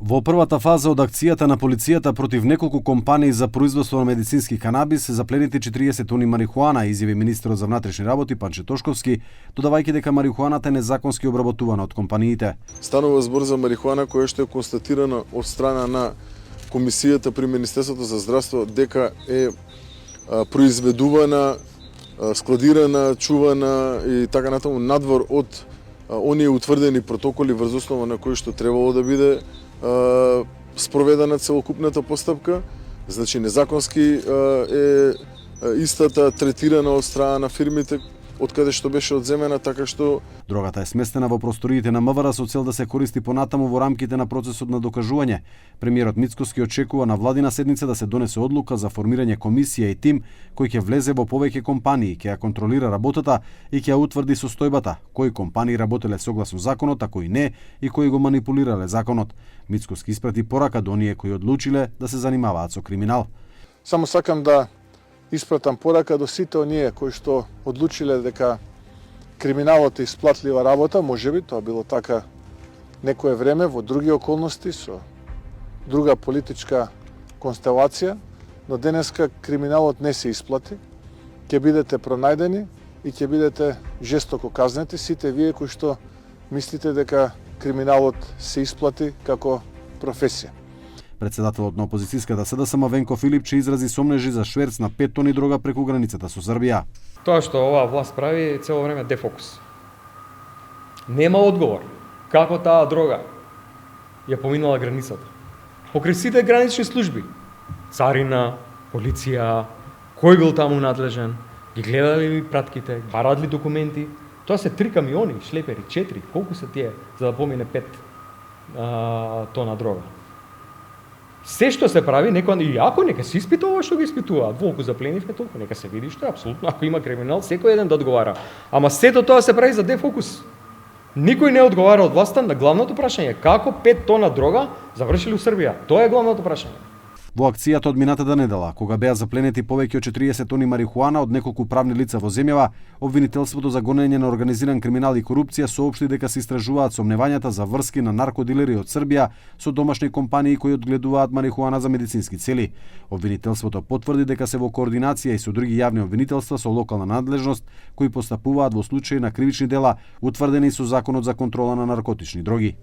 Во првата фаза од акцијата на полицијата против неколку компании за производство на медицински канабис се запленети 40 тони марихуана, изјави министерот за внатрешни работи Панче Тошковски, додавајќи дека марихуаната е незаконски обработувана од компаниите. Станува збор за марихуана која што е констатирана од страна на комисијата при Министерството за здравство дека е произведувана, складирана, чувана и така натаму надвор од оние утврдени протоколи врз основа на кои што требало да биде спроведена целокупната постапка. Значи незаконски е истата третирана од страна на фирмите од каде што беше одземена, така што дрогата е сместена во просториите на МВР со цел да се користи понатаму во рамките на процесот на докажување. Премиерот Мицкоски очекува на владина седница да се донесе одлука за формирање комисија и тим кој ќе влезе во повеќе компании, ќе ја контролира работата и ќе ја утврди состојбата, кои компании работеле согласно законот, а кои не и кои го манипулирале законот. Мицкоски испрати порака до оние кои одлучиле да се занимаваат со криминал. Само сакам да испратам порака до сите оние кои што одлучиле дека криминалот е исплатлива работа, можеби тоа било така некое време во други околности со друга политичка констелација, но денеска криминалот не се исплати. Ќе бидете пронајдени и ќе бидете жестоко казнети сите вие кои што мислите дека криминалот се исплати како професија. Председателот на опозицијската СДСМ Венко Филипче изрази сомнежи за шверц на 5 тони дрога преку границата со Србија. Тоа што оваа власт прави цело време дефокус. Нема одговор како таа дрога ја поминала границата. Покрај сите гранични служби, царина, полиција, кој бил таму надлежен, ги гледали ли пратките, барат ли документи. Тоа се 3 камиони, шлепери, 4, колку се тие за да помине 5 тона дрога. Се што се прави, и ако нека се испитува што го испитуваат, волку запленивме толку, нека се види што е апсолутно, ако има криминал, секој еден да одговара. Ама сето тоа се прави за дефокус. Никој не одговара од власта на главното прашање, како 5 тона дрога завршили у Србија. Тоа е главното прашање. Во акцијата од минатата недела, кога беа запленети повеќе од 40 тони марихуана од неколку правни лица во земјава, обвинителството за гонење на организиран криминал и корупција соопшти дека се истражуваат сомневањата за врски на наркодилери од Србија со домашни компании кои одгледуваат марихуана за медицински цели. Обвинителството потврди дека се во координација и со други јавни обвинителства со локална надлежност кои постапуваат во случаи на кривични дела утврдени со Законот за контрола на наркотични дроги.